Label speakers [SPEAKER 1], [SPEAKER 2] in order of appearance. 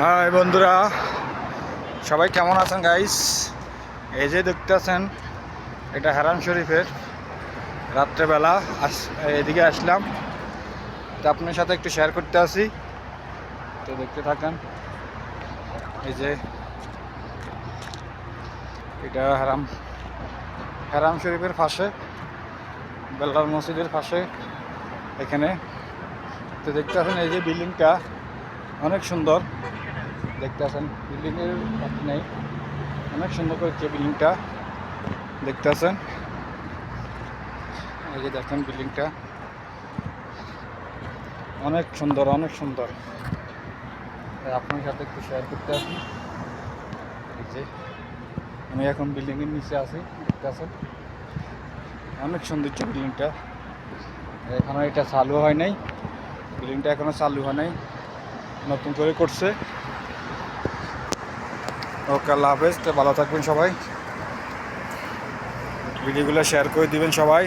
[SPEAKER 1] High বন্ধুরা, সবাই কেমন আছেন গাইস? এই যে দেখতেছেন, এটা হারাম শরীফের রাত্রেবেলা এদিকে আসলাম, তো আপনার সাথে একটু শেয়ার করতে আসি, তো দেখতে থাকেন। এই যে এটা হারাম শরীফের পাশে, বেল্লাল মসজিদের পাশে এখানে। তো দেখতে আছেন এই যে বিল্ডিংটা অনেক সুন্দর, দেখতে আছেন বিল্ডিংয়ের কথা নেই, অনেক সুন্দর করেছে বিল্ডিংটা, দেখতে আছেন। এই যে দেখেন বিল্ডিংটা অনেক সুন্দর, অনেক সুন্দর। আপনার সাথে একটু শেয়ার করতে আসি। এই যে আমি এখন বিল্ডিংয়ের নিচে আছি, দেখতে আছেন অনেক সৌন্দর্য বিল্ডিংটা। এখনো এটা চালু হয় নাই, বিল্ডিংটা এখনো চালু হয় নাই, নতুন করে করছে। ওকে, আল্লাহ হাফেজ। তো ভালো থাকবেন সবাই, ভিডিওগুলো শেয়ার করে দিবেন সবাই।